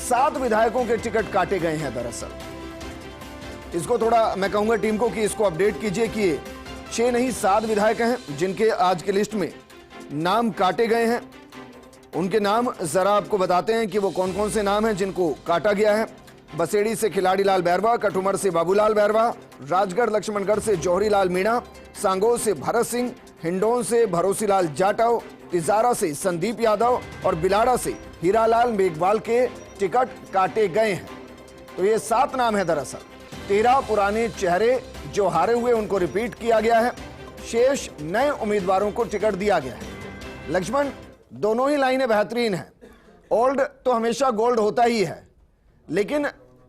7 विधायकों के टिकट काटे गए हैं। दरअसल इसको थोड़ा मैं कहूंगा टीम को कि इसको अपडेट कीजिए कि 6 नहीं 7 विधायक हैं जिनके आज की लिस्ट में नाम काटे गए हैं। उनके नाम जरा आपको बताते हैं कि वो कौन कौन से नाम हैं जिनको काटा गया है। बसेड़ी से खिलाड़ी लाल बैरवा, कठुमर से बाबूलाल बैरवा, राजगढ़ लक्ष्मणगढ़ से जौहरी लाल मीणा, सांगों से भरत सिंह, हिंडौन से भरोसीलाल जाटव, तिजारा से संदीप यादव और बिलाड़ा से हीरालाल मेघवाल के टिकट काटे गए हैं। तो ये 7 नाम है। दरअसल 13 पुराने चेहरे जो हारे हुए उनको रिपीट किया गया है, शेष नए उम्मीदवारों को टिकट दिया गया है। लक्ष्मण, दोनों ही लाइनें बेहतरीन हैं। ओल्ड तो हमेशा गोल्ड होता ही है, लेकिन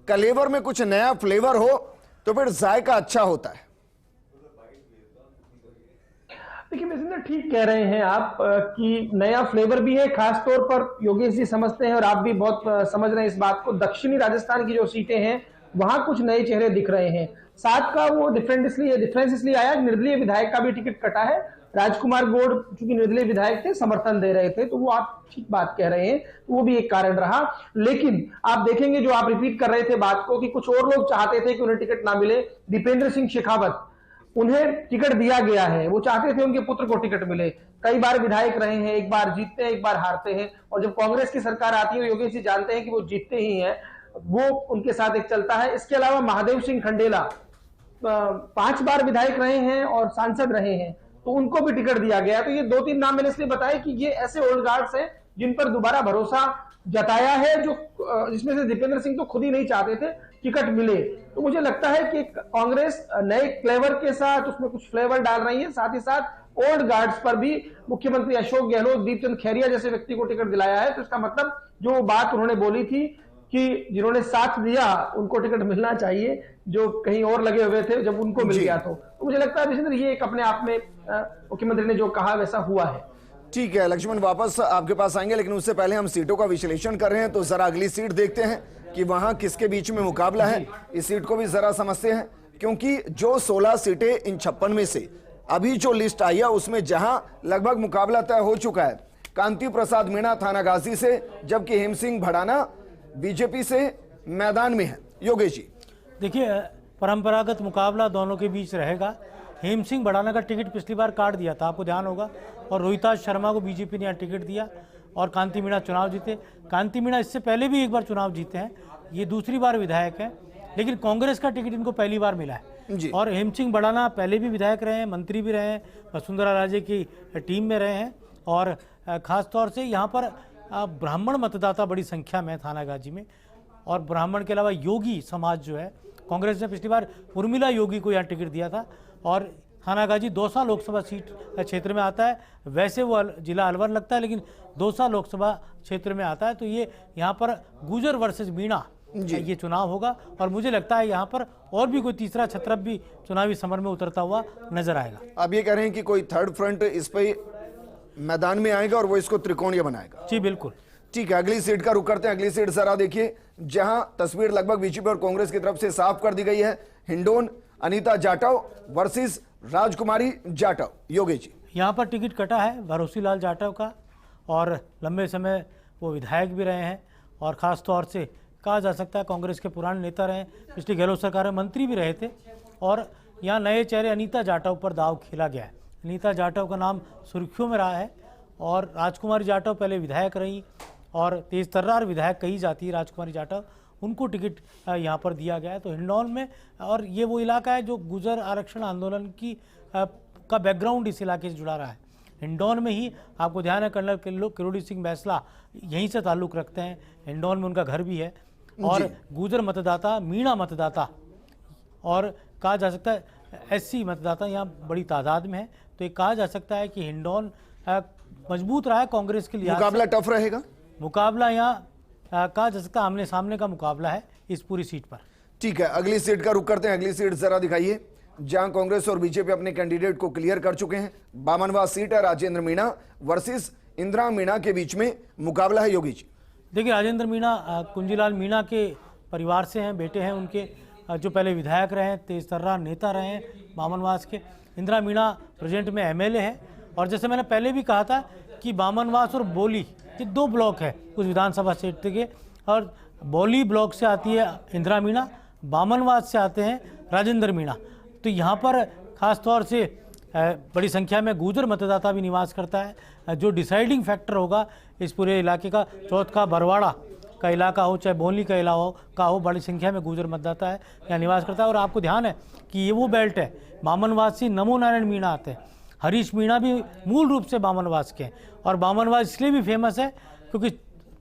कलेवर में कुछ नया फ्लेवर हो तो फिर जायका अच्छा होता है। देखिए विजेंद्र, ठीक कह रहे हैं आप कि नया फ्लेवर भी है, खास तौर पर योगेश जी समझते हैं और आप भी बहुत समझ रहे हैं इस बात को। दक्षिणी राजस्थान की जो सीटें हैं वहां कुछ नए चेहरे दिख रहे हैं। 7 का वो डिफरेंस इसलिए आया, निर्दलीय विधायक का भी टिकट कटा है। राजकुमार गौड़ चूंकि निर्दलीय विधायक थे, समर्थन दे रहे थे, तो वो आप ठीक बात कह रहे हैं, वो भी एक कारण रहा। लेकिन आप देखेंगे जो आप रिपीट कर रहे थे बात को कि कुछ और लोग चाहते थे कि उन्हें टिकट ना मिले। दीपेंद्र सिंह शेखावत, उन्हें टिकट दिया गया है, वो चाहते थे उनके पुत्र को टिकट मिले। कई बार विधायक रहे हैं, एक बार जीतते हैं एक बार हारते हैं, और जब कांग्रेस की सरकार आती है योगेश जी जानते हैं कि वो जीतते ही हैं, वो उनके साथ एक चलता है। इसके अलावा महादेव सिंह खंडेला 5 बार विधायक रहे हैं और सांसद रहे हैं, तो उनको भी टिकट दिया गया। तो ये 2-3 नाम मैंने इसलिए बताए कि ये ऐसे ओल्ड गार्ड्स हैं जिन पर दोबारा भरोसा जताया है, जो जिसमें से दीपेंद्र सिंह तो खुद ही नहीं चाहते थे टिकट मिले। तो मुझे लगता है कि कांग्रेस नए फ्लेवर के साथ उसमें कुछ फ्लेवर डाल रही है, साथ ही साथ ओल्ड गार्ड्स पर भी मुख्यमंत्री अशोक गहलोत, दीपचंद खैरिया जैसे व्यक्ति को टिकट दिलाया है। तो इसका मतलब जो बात उन्होंने बोली थी कि जिन्होंने साथ दिया उनको टिकट मिलना चाहिए, जो कहीं और लगे हुए थे जब उनको मिल गया, तो मुझे लगता है विजेंद्र ये एक अपने आप में मुख्यमंत्री ने जो कहा वैसा हुआ है। ठीक है लक्ष्मण, वापस आपके पास आएंगे, लेकिन उससे पहले हम सीटों का विश्लेषण कर रहे हैं, तो जरा अगली सीट देखते हैं कि वहां किसके बीच में मुकाबला है। इस सीट को भी जरा समझते हैं, क्योंकि जो 16 सीटें इन 56 में से अभी जो लिस्ट आई है उसमें जहां लगभग मुकाबला तय हो चुका है कांति प्रसाद मीणा थानागाजी से, जबकि हेम सिंह भड़ाना बीजेपी से मैदान में है। योगेश जी, देखिए, परंपरागत मुकाबला दोनों के बीच रहेगा। हेम सिंह भड़ाना का टिकट पिछली बार काट दिया था, आपको ध्यान होगा, और रोहिताज शर्मा को बीजेपी ने यहाँ टिकट दिया और कांति मीणा चुनाव जीते। कांति मीणा इससे पहले भी एक बार चुनाव जीते हैं, ये दूसरी बार विधायक हैं, लेकिन कांग्रेस का टिकट इनको पहली बार मिला है। और हेम सिंह बढ़ाना पहले भी विधायक रहे हैं, मंत्री भी रहे हैं, वसुंधरा राजे की टीम में रहे हैं और ख़ास तौर से यहाँ पर ब्राह्मण मतदाता बड़ी संख्या में है थानागाजी में। और ब्राह्मण के अलावा योगी समाज जो है, कांग्रेस ने पिछली बार उर्मिला योगी को यहाँ टिकट दिया था और थानागाजी दौसा लोकसभा सीट क्षेत्र में आता है। वैसे वो जिला अलवर लगता है लेकिन दौसा लोकसभा क्षेत्र में आता है। तो ये यहाँ पर गुजर वर्सेस मीणा ये चुनाव होगा और मुझे लगता है यहाँ पर और भी कोई तीसरा छत्रप भी चुनावी समर में उतरता हुआ नजर आएगा। आप ये कह रहे हैं कि कोई थर्ड फ्रंट इस पे मैदान में आएगा और वो इसको त्रिकोणीय बनाएगा? जी बिल्कुल। ठीक है, अगली सीट का रुख करते हैं। अगली सीट जरा देखिए, जहां तस्वीर लगभग बीजेपी और कांग्रेस की तरफ से साफ कर दी गई है। हिंडोन अनीता जाटव वर्सेस राजकुमारी जाटव। योगेश जी, यहाँ पर टिकट कटा है भरोसी लाल जाटव का और लंबे समय वो विधायक भी रहे हैं और ख़ास तौर से कहा जा सकता है कांग्रेस के पुराने नेता रहे, पिछली गहलोत सरकार में मंत्री भी रहे थे। और यहाँ नए चेहरे अनीता जाटव पर दाव खेला गया है। अनीता जाटव का नाम सुर्खियों में रहा है और राजकुमारी जाटव पहले विधायक रही और तेज तर्रार विधायक कही जाती है राजकुमारी जाटव, उनको टिकट यहाँ पर दिया गया है। तो हिंडौन में, और ये वो इलाका है जो गुजर आरक्षण आंदोलन की का बैकग्राउंड इस इलाके से जुड़ा रहा है। हिंडौन में ही आपको ध्यान है कर्नल किरोड़ी सिंह बैसला यहीं से ताल्लुक़ रखते हैं, हिंडौन में उनका घर भी है और गुजर मतदाता, मीणा मतदाता और कहा जा सकता है एससी मतदाता यहाँ बड़ी तादाद में है। तो ये कहा जा सकता है कि हिंडौन मजबूत रहा है कांग्रेस के लिए। मुकाबला टफ रहेगा, मुकाबला यहाँ कहा जा सकता है आमने सामने का मुकाबला है इस पूरी सीट पर। ठीक है, अगली सीट का रुख करते हैं। अगली सीट जरा दिखाइए, जहां कांग्रेस और बीजेपी अपने कैंडिडेट को क्लियर कर चुके हैं। 52वां सीट है, राजेंद्र मीणा वर्सेस इंदिरा मीणा के बीच में मुकाबला है। योगी जी, देखिए राजेंद्र मीणा कुंजीलाल मीणा के परिवार से हैं, बेटे हैं उनके, जो पहले विधायक रहे हैं, तेज तर्रार नेता रहे हैं बामनवास के। इंदिरा मीणा प्रेजेंट में एमएलए है और जैसे मैंने पहले भी कहा था कि बामनवास और बोली ये दो ब्लॉक है उस विधानसभा क्षेत्र के, और बोली ब्लॉक से आती है इंदिरा मीणा, बामनवास से आते हैं राजेंद्र मीणा। तो यहाँ पर ख़ास तौर से बड़ी संख्या में गुजर मतदाता भी निवास करता है। जो डिसाइडिंग फैक्टर होगा इस पूरे इलाके का, चौथ का बरवाड़ा का इलाका हो चाहे बोली का इलाका हो, बड़ी संख्या में गुजर मतदाता है यहाँ निवास करता है। और आपको ध्यान है कि ये वो बेल्ट है, बामनवास से नमो नारायण मीणा आते हैं, हरीश मीणा भी मूल रूप से बामनवास के हैं। और बामनवास इसलिए भी फेमस है क्योंकि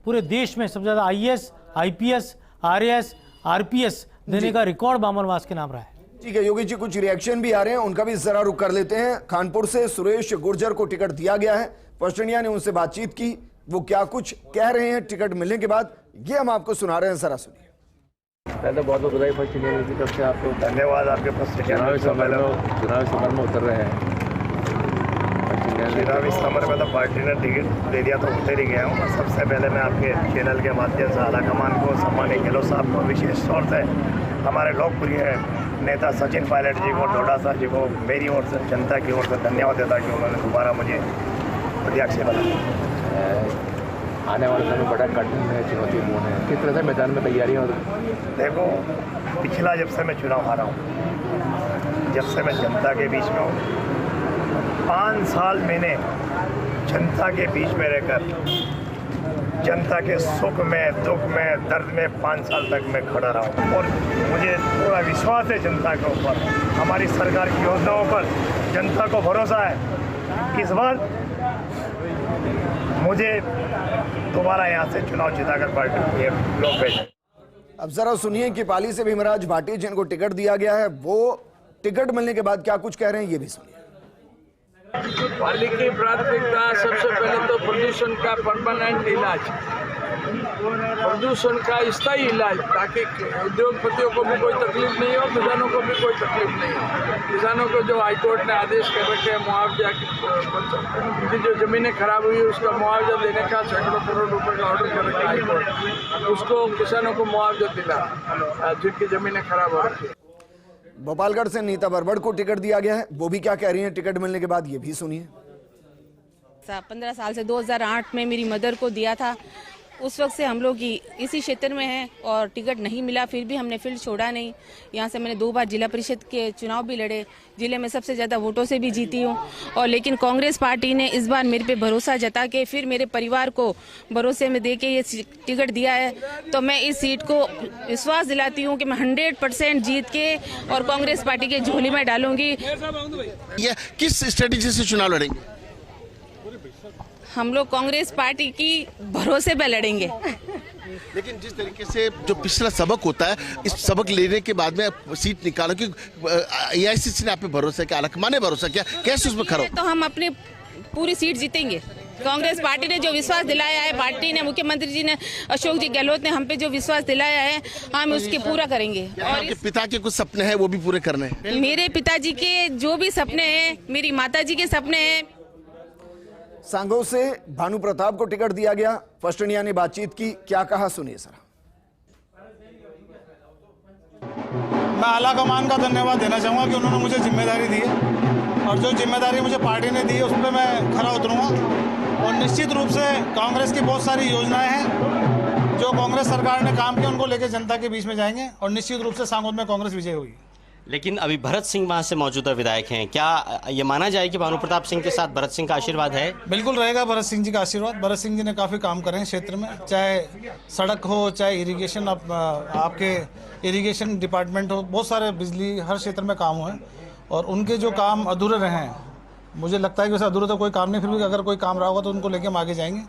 पूरे देश में सबसे ज़्यादा आईएएस, आईपीएस, आरएएस, आरपीएस देने का रिकॉर्ड बामनवास के नाम रहा है। ठीक है योगी जी, कुछ रिएक्शन भी आ रहे हैं, उनका भी जरा रुख कर लेते हैं। कानपुर से सुरेश गुर्जर को टिकट दिया गया है, पश्चिमिया ने उनसे बातचीत की, वो क्या कुछ कह रहे हैं टिकट मिलने के बाद, ये हम आपको सुना रहे हैं, जरा सुनिए। पहले बहुत बहुत बधाई पश्चिमिया की तरफ से आपको, धन्यवाद। आपके पास चुनावी समर में उतर रहे हैं। चुनावी समर में तो पार्टी ने टिकट दे दिया तो उतर ही गया हूँ। सबसे पहले मैं आपके चैनल के माध्यम से आलाकमान को, सम्मानित गहलोत साहब को, विशेष तौर से हमारे लोकप्रिय नेता सचिन पायलट जी को, डोडा साहब जी को मेरी ओर से, जनता की ओर से धन्यवाद देता कि उन्होंने दोबारा मुझे अध्यक्ष बनाया। आने वाले समय बड़ा कठिन है, चुनौतीपूर्ण है, किस तरह से मैदान में तैयारियाँ? देखो, पिछला जब से मैं चुनाव हारा हूँ, जब से मैं जनता के बीच में हूँ, 5 साल मैंने जनता के बीच में रहकर जनता के सुख में, दुख में, दर्द में 5 साल तक मैं खड़ा रहा हूँ। और मुझे पूरा विश्वास है जनता के ऊपर, हमारी सरकार की योजनाओं पर जनता को भरोसा है। इस बार मुझे दोबारा यहाँ से चुनाव जिताकर पार्टी ये लोग भेजें। अब जरा सुनिए कि पाली से भीमराज भाटी जिनको टिकट दिया गया है, वो टिकट मिलने के बाद क्या कुछ कह रहे हैं, ये भी सुनिए। पाली की प्राथमिकता सबसे पहले तो प्रदूषण का परमानेंट इलाज, प्रदूषण का स्थायी इलाज, ताकि उद्योगपतियों को भी कोई तकलीफ नहीं हो, किसानों को भी कोई तकलीफ नहीं हो। किसानों को जो हाईकोर्ट ने आदेश कर रखे हैं मुआवजा की जो ज़मीनें खराब हुई उसका मुआवजा देने का, सैकड़ों करोड़ रुपए का ऑर्डर कर रखा हाईकोर्ट, उसको किसानों को मुआवजा दिला जिनकी ज़मीनें खराब हो रखी है। भोपालगढ़ से नीता बरबड़ को टिकट दिया गया है, वो भी क्या कह रही हैं टिकट मिलने के बाद, ये भी सुनिए। 15 साल से 2008 में मेरी मदर को दिया था उस वक्त से हम लोग इसी क्षेत्र में हैं और टिकट नहीं मिला, फिर भी हमने फील्ड छोड़ा नहीं। यहाँ से मैंने 2 बार जिला परिषद के चुनाव भी लड़े, जिले में सबसे ज़्यादा वोटों से भी जीती हूँ। और लेकिन कांग्रेस पार्टी ने इस बार मेरे पे भरोसा जता के फिर मेरे परिवार को भरोसे में दे के ये टिकट दिया है। तो मैं इस सीट को विश्वास दिलाती हूँ कि मैं 100% जीत के और कांग्रेस पार्टी के झोली में डालूंगी। ये किस स्ट्रेटेजी से चुनाव लड़ेंगे? हम लोग कांग्रेस पार्टी की भरोसे पे लड़ेंगे। लेकिन जिस तरीके से जो पिछला सबक होता है, इस सबक लेने के बाद में सीट निकालो कि एआईसीसी ने आप पे भरोसा किया, अलकमा ने भरोसा किया, कैसे उसमें खड़ा? तो हम अपनी पूरी सीट जीतेंगे। कांग्रेस पार्टी ने जो विश्वास दिलाया है, पार्टी ने, मुख्यमंत्री जी ने, अशोक जी गहलोत ने हम पे जो विश्वास दिलाया है, हम उसके पूरा करेंगे। और पिता के कुछ सपने हैं वो भी पूरे करने हैं। मेरे पिताजी के जो भी सपने हैं, मेरी माताजी के सपने हैं। सांगों से भानु प्रताप को टिकट दिया गया। फर्स्ट इंडिया ने बातचीत की, क्या कहा सुनिए सर। मैं आला कमान का धन्यवाद देना चाहूँगा कि उन्होंने मुझे जिम्मेदारी दी है और जो जिम्मेदारी मुझे पार्टी ने दी है उस पर मैं खरा उतरूँगा। और निश्चित रूप से कांग्रेस की बहुत सारी योजनाएं हैं जो कांग्रेस सरकार ने काम किया, उनको लेकर जनता के बीच में जाएंगे और निश्चित रूप से सांगोद में कांग्रेस विजय होगी। लेकिन अभी भरत सिंह वहां से मौजूदा विधायक हैं, क्या ये माना जाए कि भानु प्रताप सिंह के साथ भरत सिंह का आशीर्वाद है? बिल्कुल रहेगा भरत सिंह जी का आशीर्वाद। भरत सिंह जी ने काफ़ी काम करे हैं क्षेत्र में, चाहे सड़क हो, चाहे इरिगेशन, आपके इरिगेशन डिपार्टमेंट हो, बहुत सारे बिजली, हर क्षेत्र में काम हुए और उनके जो काम अधूरे रहे हैं, मुझे लगता है कि वैसे अधूरा तो कोई काम नहीं, फिर भी अगर कोई काम रहा होगा तो उनको लेके हम आगे जाएंगे।